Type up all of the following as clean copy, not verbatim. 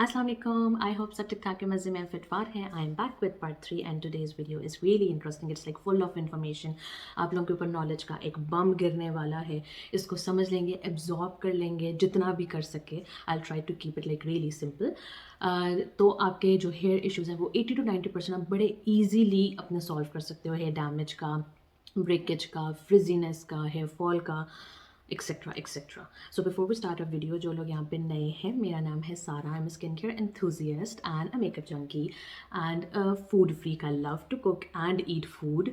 Assalamu alaikum. I hope सब ठीक ठाक है, मज़े में फिटफार हैं. I am back with part 3 and today's video is really interesting. It's like full of information. आप लोगों के ऊपर नॉलेज का एक बम गिरने वाला है. इसको समझ लेंगे, एब्जॉर्ब कर लेंगे जितना भी कर सके. I'll try to keep it like really simple. तो आपके जो हेयर इश्यूज़ हैं वो 80 to 90% आप बड़े ईजीली अपने सॉल्व कर सकते हो. हेयर डैमेज का, ब्रेकेज का, फ्रिजीनेस का, हेयर फॉल का, etcetera etcetera. So before we start a video, जो लोग यहाँ पे नए हैं, मेरा नाम है Sara. I am skin care enthusiast and a makeup junkie and a food freak. I love to cook and eat food.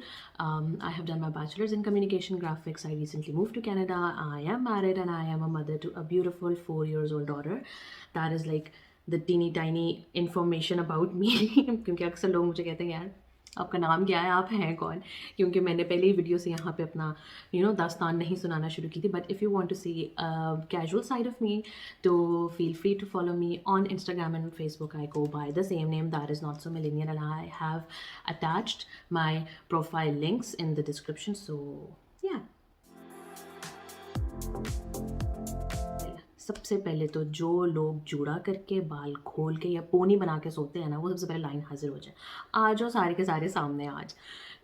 I have done my bachelor's in communication graphics. I recently moved to Canada. I am married and I am a mother to a beautiful 4 years old daughter. That is like the teeny tiny information about me. क्योंकि अक्सर लोग मुझे कहते हैं यार आपका नाम क्या है, आप हैं कौन, क्योंकि मैंने पहले ही वीडियो से यहाँ पे अपना दास्तान नहीं सुनाना शुरू की थी. But if you want to see casual side of me तो feel free to follow me on Instagram and Facebook. I go by the same name, that is not so millennial, and I have attached my profile links in the description. So yeah, सबसे पहले तो जो लोग जूड़ा करके बाल खोल के या पोनी बना के सोते हैं ना, वो सबसे पहले लाइन हाजिर हो जाए. आज और सारे के सारे सामने. आज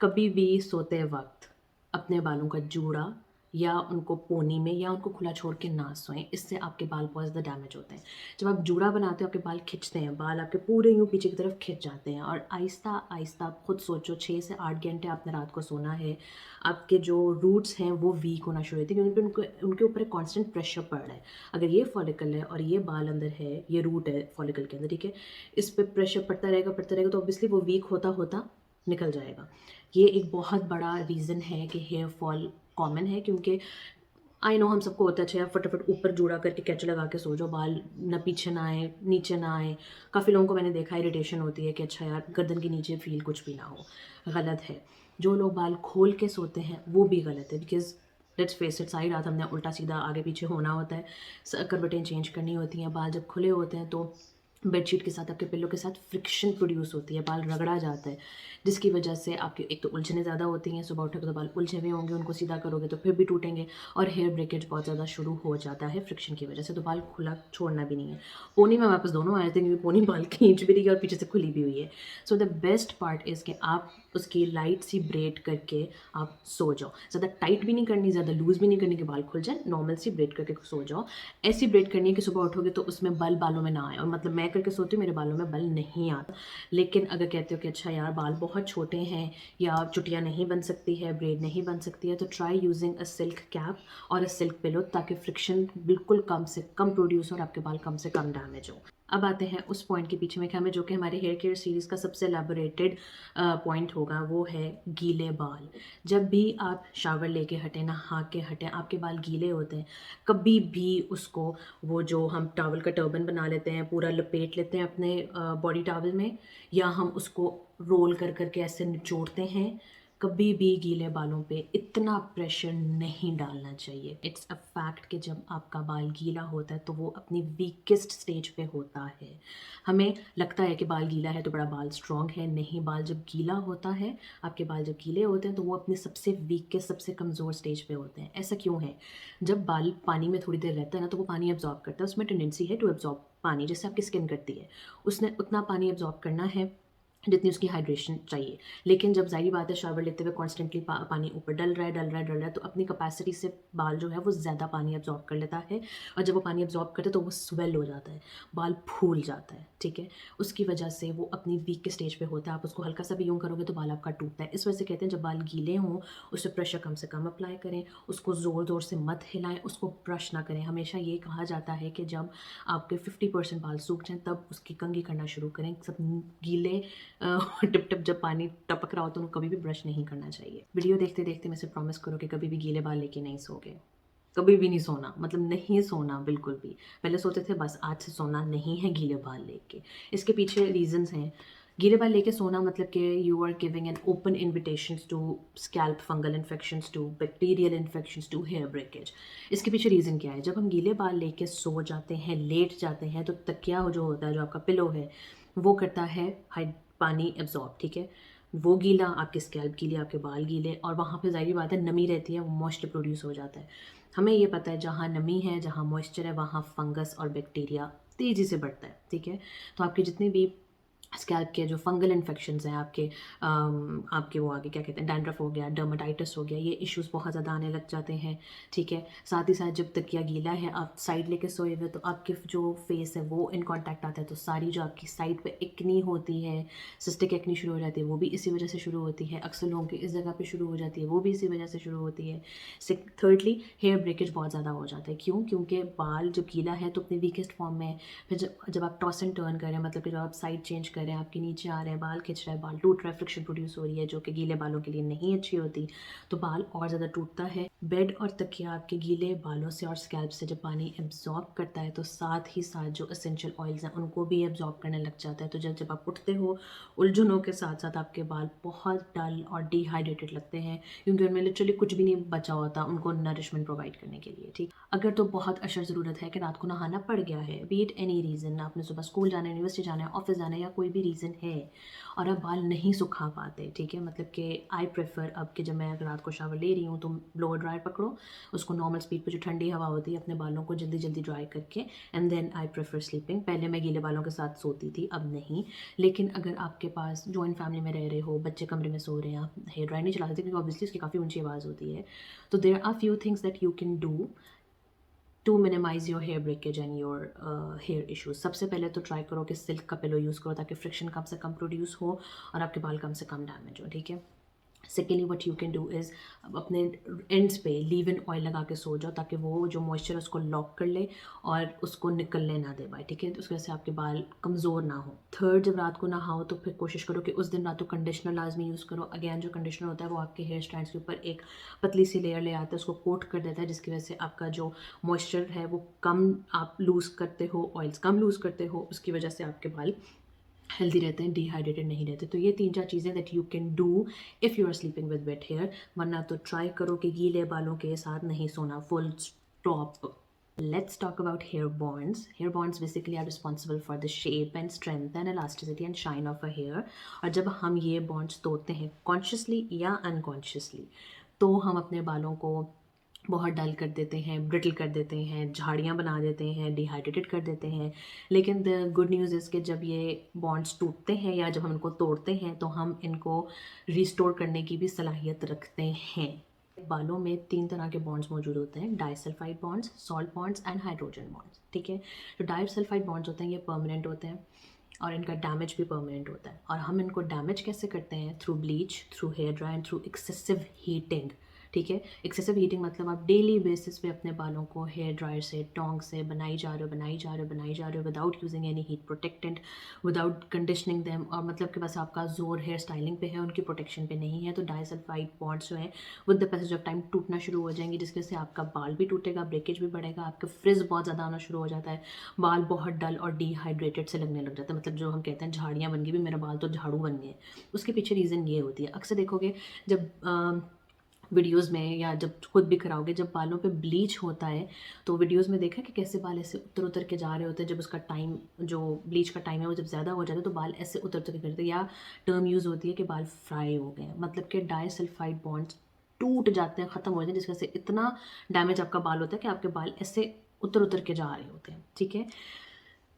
कभी भी सोते वक्त अपने बालों का जूड़ा या उनको पोनी में या उनको खुला छोड़ के ना सोएं. इससे आपके बाल बहुत ज़्यादा डैमेज होते हैं. जब आप जूड़ा बनाते हो आपके बाल खिंचते हैं, बाल आपके पूरे यूँ पीछे की तरफ खिंच जाते हैं. और आहिस्ता आहिस्ता आप खुद सोचो 6 से 8 घंटे आपने रात को सोना है, आपके जो रूट्स हैं वो वीक होना शुरू होते हैं क्योंकि उनके ऊपर एक कॉन्स्टेंट प्रेशर पड़ रहा है. अगर ये फॉलिकल है और ये बाल अंदर है, ये रूट है फॉलिकल के अंदर, ठीक है, इस पर प्रेशर पड़ता रहेगा तो ऑब्वियसली वो वीक होता होता निकल जाएगा. ये एक बहुत बड़ा रीज़न है कि हेयर फॉल कॉमन है. क्योंकि आई नो हम सबको होता है अच्छा यार फटाफट ऊपर जूड़ा करके कैच लगा के सो जाओ, बाल ना पीछे ना आए, नीचे ना आए. काफ़ी लोगों को मैंने देखा इरिटेशन होती है कि अच्छा यार गर्दन के नीचे फील कुछ भी ना हो. गलत है. जो लोग बाल खोल के सोते हैं वो भी गलत है. बिकॉज लेट्स फेस इट, सारी रात हमने उल्टा सीधा आगे पीछे होना होता है, करवटें चेंज करनी होती हैं. बाल जब खुले होते हैं तो बेडशीट के साथ, आपके पिल्लो के साथ फ्रिक्शन प्रोड्यूस होती है, बाल रगड़ा जाता है, जिसकी वजह से आपके एक तो उलझने ज़्यादा होती हैं. सुबह उठोगे तो बाल उलझे हुए होंगे, उनको सीधा करोगे तो फिर भी टूटेंगे, और हेयर ब्रेकेज बहुत ज़्यादा शुरू हो जाता है फ्रिक्शन की वजह से. तो बाल खुला छोड़ना भी नहीं है. पोनी में वापस दोनों आए थे क्योंकि पोनी बाल खींच भी रही है और पीछे से खुली भी हुई है. So the best part is कि आप उसकी लाइट सी ब्रेड करके आप सो जाओ. ज़्यादा टाइट भी नहीं करनी, ज़्यादा लूज़ भी नहीं करनी कि बाल खुल जाए. नॉर्मल सी ब्रेड करके सो जाओ. ऐसी ब्रेड करनी है कि सुबह उठोगे तो उसमें बल बालों में ना आए. और मतलब मैं करके सोती हूँ, मेरे बालों में बल नहीं आता. लेकिन अगर कहते हो कि अच्छा यार बाल बहुत छोटे हैं या चुटिया नहीं बन सकती है, ब्रेड नहीं बन सकती है, तो try using a silk cap और अ सिल्क पिलो, ताकि फ्रिक्शन बिल्कुल कम से कम प्रोड्यूस हो और आपके बाल कम से कम डैमेज हो. अब आते हैं उस पॉइंट के पीछे में कि हमें, जो कि हमारे हेयर केयर सीरीज़ का सबसे एलैबोरेटेड पॉइंट होगा, वो है गीले बाल. जब भी आप शावर लेके हटें, नहा के हटें, आपके बाल गीले होते हैं, कभी भी उसको, वो जो हम टॉवल का टर्बन बना लेते हैं, पूरा लपेट लेते हैं अपने बॉडी टॉवल में, या हम उसको रोल कर करके ऐसे निचोड़ते हैं, कभी भी गीले बालों पे इतना प्रेशर नहीं डालना चाहिए. इट्स अ फैक्ट कि जब आपका बाल गीला होता है तो वो अपनी वीकेस्ट स्टेज पे होता है. हमें लगता है कि बाल गीला है तो बड़ा बाल स्ट्रॉन्ग है. नहीं, बाल जब गीला होता है, आपके बाल जब गीले होते हैं तो वो अपने सबसे वीकेस्ट, सबसे कमज़ोर स्टेज पे होते हैं. ऐसा क्यों है? जब बाल पानी में थोड़ी देर रहता है ना तो वो पानी एब्जॉर्ब करता है. उसमें टेंडेंसी है टू एब्जॉर्ब पानी, जैसे आपकी स्किन करती है. उसने उतना पानी एब्जॉर्ब करना है जितनी उसकी हाइड्रेशन चाहिए. लेकिन जब ज़ाहिर बात है शावर लेते हुए कॉन्स्टेंटली पानी ऊपर डल रहा है तो अपनी कैपेसिटी से बाल जो है वो ज़्यादा पानी एब्जॉर्ब कर लेता है. और जब वो पानी एब्जॉर्ब करता है तो वो स्वेल हो जाता है, बाल फूल जाता है. ठीक है, उसकी वजह से वो अपनी वीक के स्टेज पे होता है. आप उसको हल्का सा भी यूँ करोगे तो बाल आपका टूटता है. इस वजह से कहते हैं जब बाल गीले हों उस पर प्रेशर कम से कम अप्लाई करें, उसको ज़ोर ज़ोर से मत हिलाएं, उसको ब्रश ना करें. हमेशा ये कहा जाता है कि जब आपके 50% बाल सूख जाएँ तब उसकी कंघी करना शुरू करें. सब गीले टिप टिप जब पानी टपक रहा हो तो उनको कभी भी ब्रश नहीं करना चाहिए. वीडियो देखते देखते मेरे से प्रॉमिस करो कि कभी भी गीले बाल लेके नहीं सोगे. कभी भी नहीं सोना, मतलब नहीं सोना बिल्कुल भी. पहले सोते थे बस, आज से सोना नहीं है गीले बाल लेके. इसके पीछे रीजंस हैं. गीले बाल लेके सोना मतलब कि you are giving an open invitation to scalp fungal infections, to bacterial infections, to hair breakage. इसके पीछे रीज़न क्या है? जब हम गीले बाल लेके सो जाते हैं, लेट जाते हैं, तो तकिया जो होता है, जो आपका पिलो है, वो करता है पानी एब्जॉर्ब. ठीक है, वो गीला, आपके स्कैल्प गीले, आपके बाल गीले, और वहाँ पे ज़ाहिर बात है नमी रहती है, वो मॉइस्चर प्रोड्यूस हो जाता है. हमें ये पता है जहाँ नमी है, जहाँ मॉइस्चर है, वहाँ फंगस और बैक्टीरिया तेज़ी से बढ़ता है, ठीक है। तो आपके जितने भी स्कैल्प के जो फंगल इन्फेक्शंस हैं आपके आपके वो आगे क्या कहते हैं डैंड्रफ हो गया, डर्मेटाइटिस हो गया, ये इश्यूज़ बहुत ज़्यादा आने लग जाते हैं, ठीक है। साथ ही साथ जब तकिया गीला है, आप साइड लेके सोए हुए, तो आपके जो फेस है वो इन कांटेक्ट आता है, तो सारी जो आपकी साइड पे एक्नी होती है, सिस्टिक एक्नी शुरू हो जाती है, वो भी इसी वजह से शुरू होती है। अक्सर लोगों की इस जगह पे शुरू हो जाती है, वो भी इसी वजह से शुरू होती है। थर्डली, हेयर ब्रेकेज बहुत ज़्यादा हो जाता है। क्यों? क्योंकि बाल जब गीला है तो अपने वीकेस्ट फॉर्म में है। फिर जब आप टॉस एंड टर्न कर रहे हैं, मतलब कि जब आप साइड चेंज कर रहे हैं, आपके नीचे आ रहे हैं, बाल खिंच रहा है, बाल टूट रहा है, फ्रिक्शन प्रोड्यूस हो रही है, जो कि गीले बालों के लिए नहीं अच्छी होती, तो बाल और ज़्यादा टूटता है। बेड और तकिया आपके गीले बालों से और स्कैल्प से जब पानी एब्जॉर्ब करता है, तो साथ ही साथ जो एसेंशियल ऑयल्स हैं उनको भी एब्जॉर्ब करने लग जाता है। तो जब जब आप उठते हो, उलझनों के साथ साथ आपके बाल बहुत डल और डिहाइड्रेटेड लगते हैं, क्योंकि उनमें लिटरली कुछ भी नहीं बचा होता उनको नरिशमेंट प्रोवाइड करने के लिए, ठीक। अगर तो बहुत अशर ज़रूरत है कि रात को नहाना पड़ गया है, बी इट एनी रीज़न, आपने सुबह स्कूल जाना है, यूनिवर्सिटी जाना है, ऑफिस जाना है, या कोई भी रीज़न है और आप बाल नहीं सुखा पाते, ठीक है, मतलब कि आई प्रेफर अब कि जब मैं रात को शावर ले रही हूँ तो ब्लोअर ड्रायर पकड़ो, उसको नॉर्मल स्पीड पे जो ठंडी हवा होती है अपने बालों को जल्दी जल्दी ड्राई करके, and then I prefer sleeping. पहले मैं गीले बालों के साथ सोती थी, अब नहीं। लेकिन अगर आपके पास जॉइंट फैमिली में रह रहे हो, बच्चे कमरे में सो रहे हैं, आप हेयर ड्रायर नहीं चला सकते क्योंकि ऑब्वियसली उसकी काफ़ी ऊंची आवाज़ होती है, तो there are few things that you can do to minimize your hair breakage and your hair issues. सबसे पहले तो ट्राई करो कि सिल्क का पिलो यूज़ करो, ताकि फ्रिक्शन कम से कम प्रोड्यूस हो और आपके बाल कम से कम डैमेज हो, ठीक है। Secondly what you can do is अपने एंड्स पे लीव इन ऑयल लगा के सो जाओ, ताकि वो जो मॉइस्चर है उसको लॉक कर ले और उसको निकलने ना दे पाए, ठीक है। तो उसकी वजह से आपके बाल कमज़ोर ना हो। थर्ड, जब रात को नहाओ तो फिर कोशिश करो कि उस दिन रात को कंडीशनर लाजमी यूज़ करो। अगेन, जो कंडीशनर होता है वो आपके हेयर स्ट्रैंड्स के ऊपर एक पतली सी लेयर ले आता है, उसको कोट कर देता है, जिसकी वजह से आपका जो मॉइस्चर है वो कम आप लूज़ करते हो, ऑयल्स कम लूज़ करते हो, उसकी वजह से आपके बाल हेल्दी रहते हैं, डिहाइड्रेटेड नहीं रहते। तो ये 3-4 चीज़ें that you can do if you are sleeping with wet hair. वरना तो ट्राई करो कि गीले बालों के साथ नहीं सोना, full stop. Let's talk about hair bonds. Hair bonds basically are responsible for the shape and strength and elasticity and shine of a hair. और जब हम ये bonds तोड़ते हैं consciously या unconsciously, तो हम अपने बालों को बहुत डल कर देते हैं, ब्रिटल कर देते हैं, झाड़ियाँ बना देते हैं, डिहाइड्रेटेड कर देते हैं। लेकिन द गुड न्यूज़ इज़ कि जब ये बॉन्ड्स टूटते हैं या जब हम इनको तोड़ते हैं, तो हम इनको रिस्टोर करने की भी सलाहियत रखते हैं। बालों में 3 तरह के बॉन्ड्स मौजूद होते हैं: disulphide bonds, salt bonds and hydrogen bonds, ठीक है। जो डाइसल्फाइड बॉन्ड्स होते हैं ये परमानेंट होते हैं और इनका डैमेज भी परमानेंट होता है। और हम इनको डैमेज कैसे करते हैं? Through bleach, through hair dry and through excessive heating, ठीक है। एक्सेसिव हीटिंग मतलब आप डेली बेसिस पे अपने बालों को हेयर ड्रायर से, टोंग से बनाई जा रहे हो, बनाई जा रहे हो, बनाई जा रहे हो, without using any heat protectant, without conditioning them, और मतलब कि बस आपका जोर हेयर स्टाइलिंग पे है, उनकी प्रोटेक्शन पे नहीं है। तो डाइसल्फाइड बॉन्ड्स जो हैं with the passage of time टूटना शुरू हो जाएंगे, जिसकी वजह से आपका बाल भी टूटेगा, ब्रेकेज भी बढ़ेगा, आपका फ्रिज बहुत ज़्यादा आना शुरू हो जाता है, बाल बहुत डल और डिहाइड्रेटेड से लगने लग जाता है। मतलब जो हम कहते हैं झाड़ियाँ बन गई, भी मेरा बाल तो झाड़ू बन गए। उसके पीछे रीज़न ये होती है। अक्सर देखोगे जब वीडियोज़ में या जब खुद भी कराओगे, जब बालों पे ब्लीच होता है तो वीडियोज़ में देखा कि कैसे बाल ऐसे उतर उतर के जा रहे होते हैं। जब उसका टाइम, जो ब्लीच का टाइम है वो जब ज़्यादा हो जाता है, तो बाल ऐसे उतर उतर के करते हैं, या टर्म यूज़ होती है कि बाल फ्राई हो गए हैं, मतलब कि डाइसल्फाइड बॉन्ड्स टूट जाते हैं, ख़त्म हो जाते हैं, जिसकी वजह से इतना डैमेज आपका बाल होता है कि आपके बाल ऐसे उतर उतर के जा रहे होते हैं, ठीक है।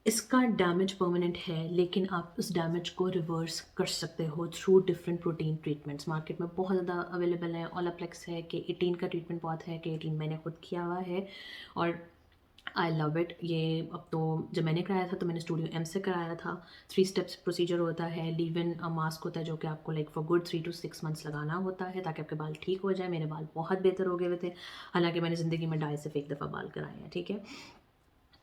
इसका डैमेज परमानेंट है, लेकिन आप उस डैमेज को रिवर्स कर सकते हो through different protein treatments. Market में बहुत ज़्यादा अवेलेबल है। ओलाप्लेक्स है, K18 का ट्रीटमेंट बहुत है, K18 मैंने खुद किया हुआ है और आई लव इट। ये अब तो जब मैंने कराया था तो मैंने स्टूडियो एम से कराया था। 3 स्टेप्स प्रोसीजर होता है। लीव इन मास्क होता है जो कि आपको like for good 3 to 6 months लगाना होता है, ताकि आपके बाल ठीक हो जाए। मेरे बाल बहुत बेहतर हो गए हुए थे, हालांकि मैंने ज़िंदगी में 2.5 से 1 दफ़ा बाल कराए हैं, ठीक है।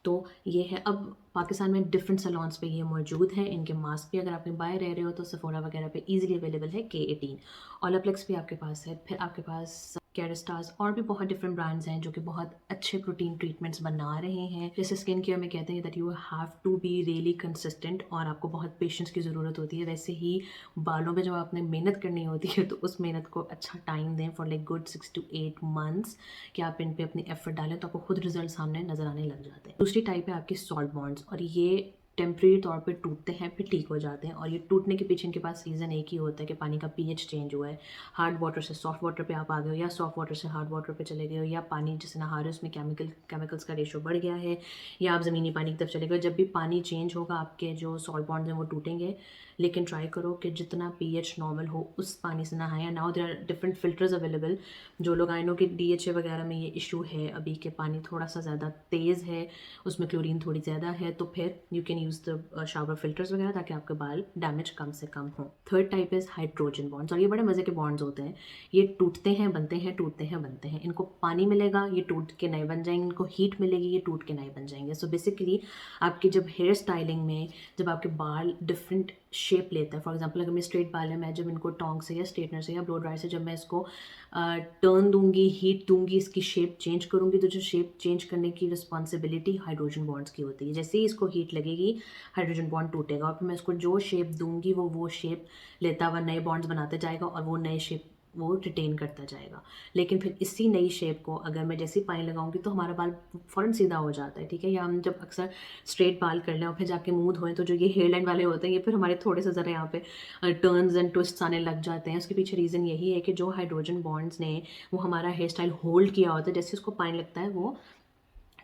तो ये है। अब पाकिस्तान में डिफरेंट सलॉन्स पे ये मौजूद है। इनके मास्क भी अगर आप बाय रह रहे हो तो सफोरा वगैरह पे इजीली अवेलेबल है। K18 ओलाप्लेक्स भी आपके पास है। फिर आपके पास कैरेस्टास और भी बहुत डिफरेंट ब्रांड्स हैं जो कि बहुत अच्छे प्रोटीन ट्रीटमेंट्स बना रहे हैं। जैसे स्किन केयर में कहते हैं that you have to be really consistent और आपको बहुत पेशेंस की ज़रूरत होती है। वैसे ही बालों पे जब आपने मेहनत करनी होती है तो उस मेहनत को अच्छा टाइम दें for like good 6 to 8 months, कि आप इन पे अपनी एफर्ट डालें तो आपको खुद रिजल्ट सामने नज़र आने लग जाते हैं। दूसरी टाइप है आपकी सॉल्ट बॉन्ड्स, और ये टेम्परेरी तौर पे टूटते हैं फिर ठीक हो जाते हैं, और ये टूटने के पीछे इनके पास रीज़न एक ही होता है कि पानी का पीएच चेंज हुआ है, हार्ड वाटर से सॉफ्ट वाटर पे आप आ गए हो, या सॉफ्ट वाटर से हार्ड वाटर पे चले गए हो, या पानी जिससे नहा रहे हो उसमें केमिकल्स का रेशो बढ़ गया है, या आप ज़मीनी पानी की तरफ चले गए। जब भी पानी चेंज होगा आपके जो सॉल्ट बॉन्ड्स हैं वो टूटेंगे, लेकिन ट्राई करो कि जितना पीएच नॉर्मल हो उस पानी से नहाएं। Now there are different filters available. जो लोग आई नो कि डीएचए वगैरह में ये इशू है अभी के पानी थोड़ा सा ज़्यादा तेज़ है, उसमें क्लोरीन थोड़ी ज़्यादा है, तो फिर you can use the shower filters वगैरह ताकि आपके बाल डैमेज कम से कम हो। Third type is hydrogen bonds, और ये बड़े मज़े के बॉन्ड्स होते हैं। ये टूटते हैं बनते हैं, टूटते हैं बनते हैं। इनको पानी मिलेगा ये टूट के नए बन जाएंगे, इनको हीट मिलेगी ये टूट के नए बन जाएंगे। सो बेसिकली आपकी जब हेयर स्टाइलिंग में जब आपके बाल डिफरेंट शेप लेता है, फॉर एग्जांपल अगर मैं स्ट्रेट बाल है, मैं जब इनको टोंग से या स्ट्रेटनर से या ब्लो ड्रायर से जब मैं इसको टर्न दूंगी, हीट दूंगी, इसकी शेप चेंज करूंगी, तो जो शेप चेंज करने की रिस्पॉन्सिबिलिटी हाइड्रोजन बॉन्ड्स की होती है। जैसे ही इसको हीट लगेगी हाइड्रोजन बॉन्ड टूटेगा, और फिर मैं इसको जो शेप दूंगी वो शेप लेता हुआ नए बॉन्ड्स बनाते जाएगा, और वो नए शेप वो रिटेन करता जाएगा। लेकिन फिर इसी नई शेप को अगर मैं जैसे ही पानी लगाऊंगी तो हमारा बाल फ़ौरन सीधा हो जाता है, ठीक है। या हम जब अक्सर स्ट्रेट बाल कर लें और फिर जाके मुंह धोएं तो जो ये हेयर लाइन वाले होते हैं ये फिर हमारे थोड़े से ज़रा यहाँ पे टर्न्स एंड ट्विस्ट्स आने लग जाते हैं। उसके पीछे रीज़न यही है कि जो हाइड्रोजन बॉन्ड्स ने वो हमारा हेयर स्टाइल होल्ड किया होता है, जैसे उसको पानी लगता है वो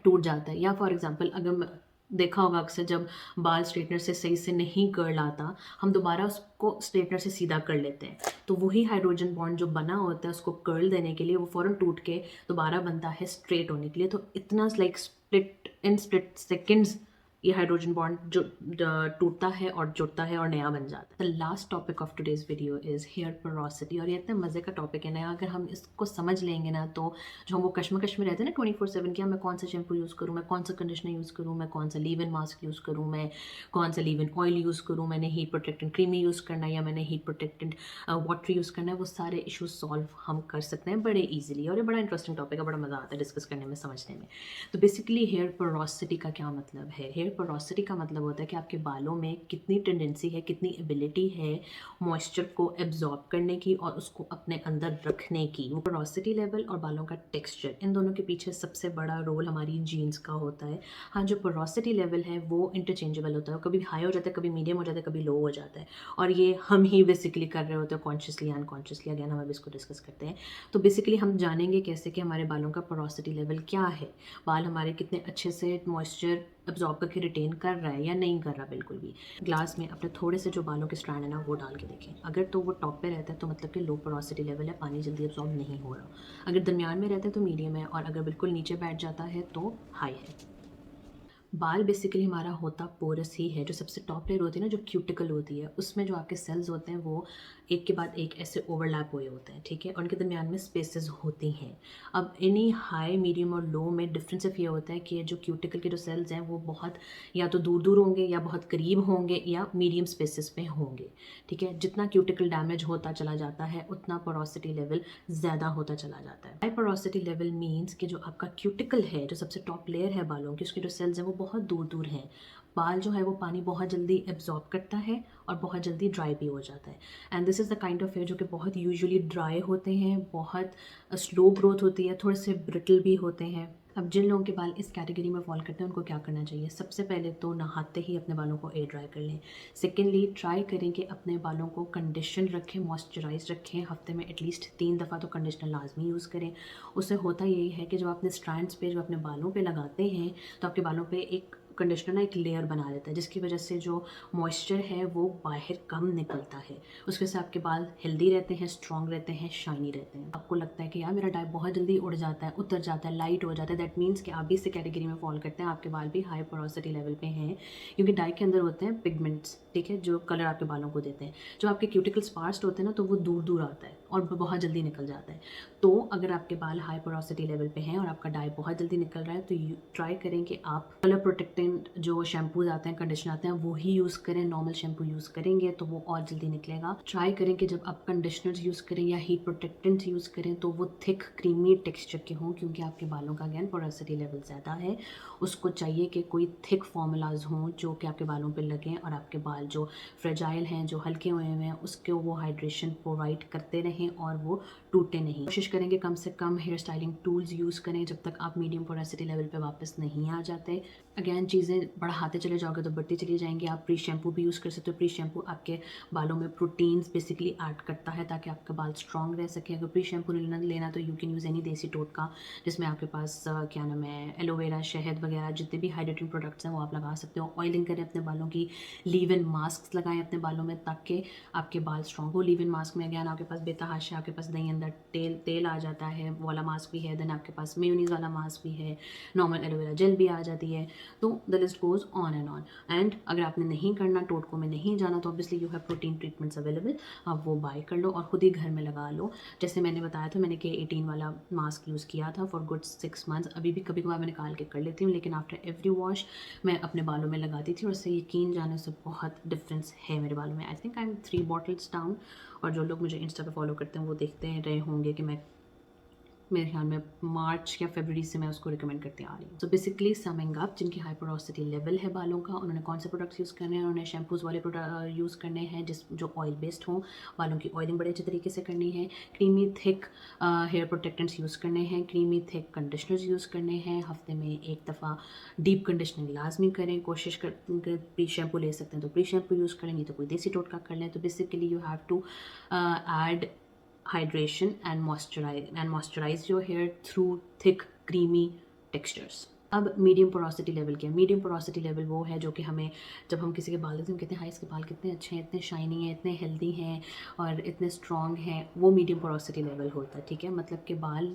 टूट जाता है। या फॉर एग्जांपल अगर देखा होगा अक्सर जब बाल स्ट्रेटनर से सही से नहीं कर्ल आता, हम दोबारा उसको स्ट्रेटनर से सीधा कर लेते हैं, तो वही हाइड्रोजन बॉन्ड जो बना होता है उसको कर्ल देने के लिए वो फ़ौरन टूट के दोबारा बनता है स्ट्रेट होने के लिए। तो इतना लाइक स्प्लिट सेकेंड्स ये हाइड्रोजन बॉन्ड जो टूटता है और जुड़ता है और नया बन जाता है। The last topic of today's video is here porosity, और ये इतने मज़े का टॉपिक है ना, अगर हम इसको समझ लेंगे ना तो जो हम वो कश्मकश में रहते हैं ना 24/7 कि मैं कौन सा शैम्पू यूज़ करूँ, मैं कौन सा कंडीशनर यूज़ करूँ, मैं कौन सा लीव इन मास्क यूज़ करूँ, मैं कौन सा लीव इन ऑयल यूज़ करूँ, मैंने हीट प्रोटेक्टेंट क्रीमी यूज़ करना है या मैंने हीट प्रोटेक्टेंट वाटर यूज़ करना है, वो सारे इशूज़ सॉल्व हम कर सकते हैं बड़े ईजिली। और ये बड़ा इंटरेस्टिंग टॉपिक है, बड़ा मज़ा आता है डिस्कस करने में, समझने में। तो बेसिकली हेयर पोरोसिटी का क्या मतलब है? हेयर पोरोसिटी का मतलब होता है कि आपके बालों में कितनी टेंडेंसी है, कितनी एबिलिटी है मॉइस्चर को एब्जॉर्ब करने की और उसको अपने अंदर रखने की। वो पोरोसिटी लेवल और बालों का टेक्सचर, इन दोनों के पीछे सबसे बड़ा रोल हमारी जीन्स का होता है। हाँ, जो पोरोसिटी लेवल है वो इंटरचेंजेबल होता है, कभी हाई हो जाता है, कभी मीडियम हो जाता है, कभी लो हो जाता है, और ये हम ही बेसिकली कर रहे होते हैं कॉन्शियसली अनकॉन्शियसली। अगेन हम अभी इसको डिस्कस करते हैं। तो बेसिकली हम जानेंगे कैसे कि हमारे बालों का पोरोसिटी लेवल क्या है, बाल हमारे कितने अच्छे से मॉइस्चर एब्जॉर्ब करके रिटेन कर रहा है या नहीं कर रहा बिल्कुल भी। ग्लास में अपने थोड़े से जो बालों के स्ट्रैंड है ना वो डाल के देखें, अगर तो वो टॉप पे रहता है तो मतलब कि लो पोरोसिटी लेवल है, पानी जल्दी एब्जॉर्ब नहीं हो रहा। अगर दरमियान में रहता है तो मीडियम है, और अगर बिल्कुल नीचे बैठ जाता है तो हाई है। बाल बेसिकली हमारा होता पोरस ही है। जो सबसे टॉप लेयर होती है ना, जो क्यूटिकल होती है, उसमें जो आपके सेल्स होते हैं वो एक के बाद एक ऐसे ओवरलैप हुए होते हैं, ठीक है, और उनके दरमियान में स्पेसेस होती हैं। अब एनी हाई मीडियम और लो में डिफरेंस सिर्फ ये होता है कि जो क्यूटिकल के जो सेल्स हैं वो बहुत या तो दूर दूर होंगे या बहुत करीब होंगे या मीडियम स्पेसेस में होंगे, ठीक है। जितना क्यूटिकल डैमेज होता चला जाता है उतना पोरोसिटी लेवल ज़्यादा होता चला जाता है। हाई पोरोसिटी लेवल मीन्स कि जो आपका क्यूटिकल है, जो सबसे टॉप लेयर है बालों की, उसके जो सेल्स हैं वो बहुत दूर दूर हैं। बाल जो है वो पानी बहुत जल्दी एब्जॉर्ब करता है और बहुत जल्दी ड्राई भी हो जाता है। And this is the kind of hair जो कि बहुत यूजुअली ड्राई होते हैं, बहुत स्लो ग्रोथ होती है, थोड़े से ब्रिटल भी होते हैं। अब जिन लोगों के बाल इस कैटेगरी में फॉल करते हैं उनको क्या करना चाहिए? सबसे पहले तो नहाते ही अपने बालों को एयर ड्राई कर लें। सेकेंडली ट्राई करें कि अपने बालों को कंडीशन रखें, मॉइस्चराइज रखें। हफ्ते में एटलीस्ट 3 दफ़ा तो कंडीशनर लाजमी यूज़ करें। उससे होता यही है कि जब अपने स्ट्रैंड्स पे जो अपने बालों पे लगाते हैं तो आपके बालों पे एक कंडीशनर ना एक लेयर बना देता है, जिसकी वजह से जो मॉइस्चर है वो बाहर कम निकलता है। उसकी वजह से आपके बाल हेल्दी रहते हैं, स्ट्रॉन्ग रहते हैं, शाइनी रहते हैं। आपको लगता है कि यार मेरा डाई बहुत जल्दी उड़ जाता है, उतर जाता है, लाइट हो जाता है, दैट मीन्स कि आप भी इस कैटेगरी में फॉल करते हैं, आपके बाल भी हाई पोरोसिटी लेवल पे हैं, क्योंकि डाई के अंदर होते हैं पिगमेंट्स, ठीक है, जो कलर आपके बालों को देते हैं। जो आपके क्यूटिकल स्पार्स होते हैं ना, तो वो दूर दूर आता है और बहुत जल्दी निकल जाता है। तो अगर आपके बाल हाई पोरोसिटी लेवल पे हैं और आपका डाई बहुत जल्दी निकल रहा है तो ट्राई करें कि आप कलर प्रोटेक्टेंट जो शैम्पूज आते हैं, कंडीशनर आते हैं, वो ही यूज़ करें। नॉर्मल शैम्पू यूज़ करेंगे तो वो और जल्दी निकलेगा। ट्राई करें कि जब आप कंडीशनर्स यूज़ करें या हीट प्रोटेक्टेंट यूज़ करें तो वो थिक क्रीमी टेक्सचर के हों, क्योंकि आपके बालों का अगेन पोरोसिटी लेवल ज़्यादा है। उसको चाहिए कि कोई थिक फॉर्मूलाज हों जो कि आपके बालों पर लगें और आपके बाल जो फ्रेजाइल हैं, जो हल्के हुए हैं, उसको वो हाइड्रेशन प्रोवाइड करते रहें और वो टूटे नहीं। कोशिश करें कि कम से come here styling tools use करें जब तक आप मीडियम पोरोसिटी लेवल पे वापस नहीं आ जाते। अगेन चीज़ें बढ़ाते चले जाओगे तो बढ़ती चली जाएंगी। आप प्री शैम्पू भी यूज़ कर सकते हो। प्री शैम्पू आपके बालों में प्रोटीन्स बेसिकली ऐड करता है ताकि आपके बाल स्ट्रॉन्ग रह सके। अगर प्री शैम्पू लेना तो यू कैन यूज़ एनी देसी टोटका, जिसमें आपके पास क्या नाम है, एलोवेरा, शहद वगैरह जितने भी हाइड्रेटिंग प्रोडक्ट्स हैं वो आप लगा सकते हो। ऑयलिंग करें अपने बालों की, लीव इन मास्क लगाएं अपने बालों में ताकि आपके बाल स्ट्रॉन्ग हो। लीव इन मास्क में अगैन आपके पास बेतहाशा है, आपके पास दही अंदर तेल आ जाता है, वो वाला मास्क भी है। देन आपके पास मेयोनीज वाला मास्क भी है, नॉर्मल एलोवेरा जेल भी आ जाती है। तो the list goes on and on. And अगर आपने नहीं करना, टोटकों में नहीं जाना, तो obviously you have protein treatments available, आप वो बाय कर लो और खुद ही घर में लगा लो। जैसे मैंने बताया था, मैंने K18 वाला मास्क यूज़ किया था फॉर गुड 6 मंथ्स। अभी भी कभी कभार मैं निकाल के कर लेती हूँ, लेकिन आफ्टर एवरी वॉश मैं अपने बालों में लगाती थी और उससे यकीन जाने से बहुत डिफरेंस है मेरे बालों में। I think I am 3 bottles down. और जो लोग मुझे इंस्टा पे फॉलो करते हैं वो देखते रहे होंगे कि मैं, मेरे ख्याल में मार्च या फरवरी से मैं उसको रिकमेंड करती आ रही हूँ। सो बेसिकली समिंग अप, जिनकी हाई पोरोसिटी लेवल है बालों का, उन्होंने कौन से प्रोडक्ट्स यूज़ करने हैं? उन्होंने शैम्पूज़ वाले प्रोडक्ट यूज़ करने हैं जो ऑयल बेस्ड हों, बालों की ऑयलिंग बड़े अच्छे तरीके से करनी है। क्रीमी थिक हेयर प्रोटेक्टेंट्स यूज़ करने हैं, क्रीमी थिक कंडीशनर्स यूज़ करने हैं। हफ्ते में एक दफ़ा डीप कंडीशनिंग लाजमी करें। कोशिश कर, प्री शैम्पू ले सकते हैं तो प्री शैम्पू यूज़ करें, नहीं तो कोई देसी टोटका कर लें। तो basically you have to add hydration and moisturize your hair through thick creamy textures। अब मीडियम पोरोसिटी लेवल क्या है? मीडियम पोरोसिटी लेवल वो है जो कि हमें, जब हम किसी के बाल देखते हैं, हम कहते हैं हाय इसके बाल कितने अच्छे हैं, इतने शाइनी हैं, इतने हेल्दी हैं और इतने स्ट्रॉन्ग हैं। वो मीडियम पोरोसिटी लेवल होता है, ठीक है? मतलब कि बाल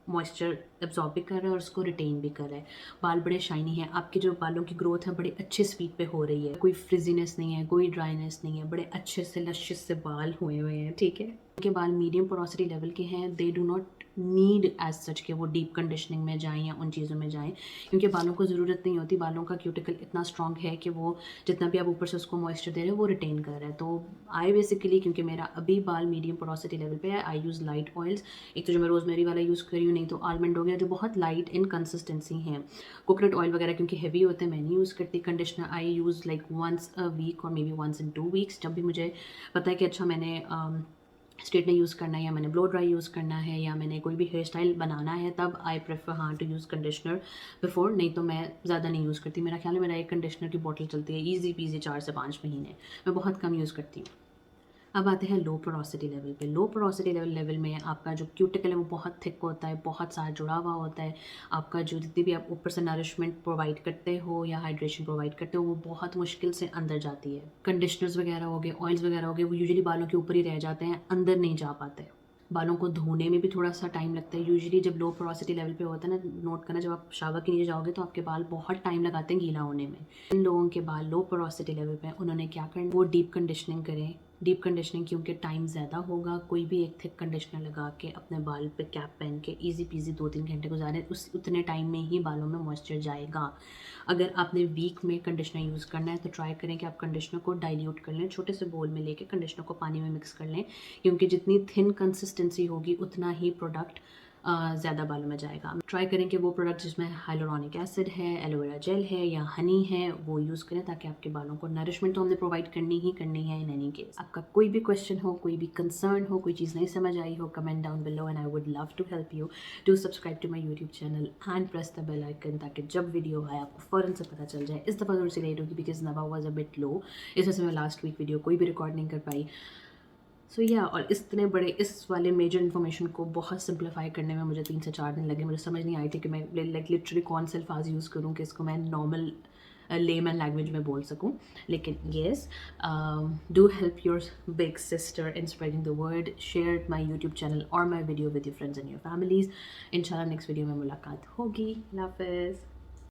मॉइस्चर एब्जॉर्ब भी कर रहा है और उसको रिटेन भी कर रहा है। बाल बड़े शाइनी हैं, आपके जो बालों की ग्रोथ है बड़े अच्छे स्पीड पे हो रही है, कोई फ्रिजीनेस नहीं है, कोई ड्राइनेस नहीं है, बड़े अच्छे से लशिश से बाल हुए हुए हैं, ठीक है? उनके बाल मीडियम पोरोसिटी लेवल के हैं। They do not need as such कि वो डीप कंडीशनिंग में जाएं या उन चीज़ों में जाएं, क्योंकि बालों को ज़रूरत नहीं होती। बालों का क्यूटिकल इतना स्ट्रॉन्ग है कि वो जितना भी आप ऊपर से उसको मॉइस्चर दे रहे हो वो रिटेन कर रहा है। तो आई बेसिकली, क्योंकि मेरा अभी बाल मीडियम पोरोसिटी लेवल पे है, आई यूज़ लाइट ऑयल्स। एक तो जो मैं रोज़मेरी वाला यूज़ कर रही हूँ, नहीं तो आलमंड हो गया, जो बहुत लाइट इन कंसिस्टेंसी हैं। कोकोनट ऑयल वगैरह क्योंकि हैवी होते हैं मैं नहीं यूज़ करती। Conditioner I use like once a week और maybe once in 2 weeks, जब भी मुझे पता है कि अच्छा मैंने स्ट्रेटनर यूज़ करना है या मैंने ब्लो ड्राई यूज़ करना है या मैंने कोई भी हेयर स्टाइल बनाना है, तब आई प्रेफर हाँ टू यूज़ कंडीशनर बिफोर। नहीं तो मैं ज़्यादा नहीं यूज़ करती। मेरा ख्याल है मेरा एक कंडीशनर की बॉटल चलती है ईजी पीजी 4 से 5 महीने। मैं बहुत कम यूज़ करती हूँ। अब आते हैं लो पोरोसिटी लेवल पे। लो पोरोसिटी लेवल में आपका जो क्यूटिकल है वो बहुत थिक होता है, बहुत सारा जुड़ा हुआ होता है। आपका जो जितनी भी आप ऊपर से नरिशमेंट प्रोवाइड करते हो या हाइड्रेशन प्रोवाइड करते हो वो बहुत मुश्किल से अंदर जाती है। कंडीशनर्स वगैरह हो गए, ऑयल्स वगैरह हो गए, वो यूजुअली बालों के ऊपर ही रह जाते हैं, अंदर नहीं जा पाते। बालों को धोने में भी थोड़ा सा टाइम लगता है। यूजुअली जब लो पोरोसिटी लेवल पे होता है ना, नोट करना, जब आप शावर के नीचे जाओगे तो आपके बाल बहुत टाइम लगाते हैं गीला होने में। इन लोगों के बाल लो पोरोसिटी लेवल पे, उन्होंने क्या करना, वो डीप कंडीशनिंग करें। डीप कंडीशनिंग क्योंकि टाइम ज़्यादा होगा, कोई भी एक थिक कंडीशनर लगा के अपने बाल पे कैप पहन के ईजी पीजी 2-3 घंटे गुजारें, उस उतने टाइम में ही बालों में मॉइस्चर जाएगा। अगर आपने वीक में कंडीशनर यूज़ करना है तो ट्राई करें कि आप कंडीशनर को डाइल्यूट कर लें, छोटे से बोल में लेके कंडीशनर को पानी में मिक्स कर लें, क्योंकि जितनी थिन कंसिस्टेंसी होगी उतना ही प्रोडक्ट ज़्यादा बालों में जाएगा। ट्राई करें कि वो प्रोडक्ट जिसमें हाइलोरॉनिक एसिड है, एलोवेरा जेल है या हनी है वो यूज़ करें, ताकि आपके बालों को नरिशमेंट तो हमने प्रोवाइड करनी ही करनी है इन एनी केस। आपका कोई भी क्वेश्चन हो, कोई भी कंसर्न हो, कोई चीज़ नहीं समझ आई हो, comment down below and I would love to help you. Do subscribe to my YouTube channel and press the bell icon, ताकि जब वीडियो आए आपको फ़ौरन से पता चल जाए। इस दफ़ा थोड़ी सी लेट होगी बिकॉज नवा वॉज अ बिट लो, इस वजह से मैं लास्ट वीक वीडियो कोई भी रिकॉर्ड नहीं कर पाई। सो या और इतने बड़े इस वाले मेजर इन्फॉर्मेशन को बहुत सिंप्लीफाई करने में मुझे 3 से 4 दिन लगे। मुझे समझ नहीं आई थी कि मैं लाइक लिटरली कौन से अल्फाज यूज़ करूँ कि इसको मैं नॉर्मल लेमन लैंग्वेज में बोल सकूँ। लेकिन yes, do help your big sister in spreading the word. Share my YouTube channel और my video with your friends and your families. इंशाल्लाह नेक्स्ट वीडियो में मुलाकात होगी। अल्लाह हाफ़िज़।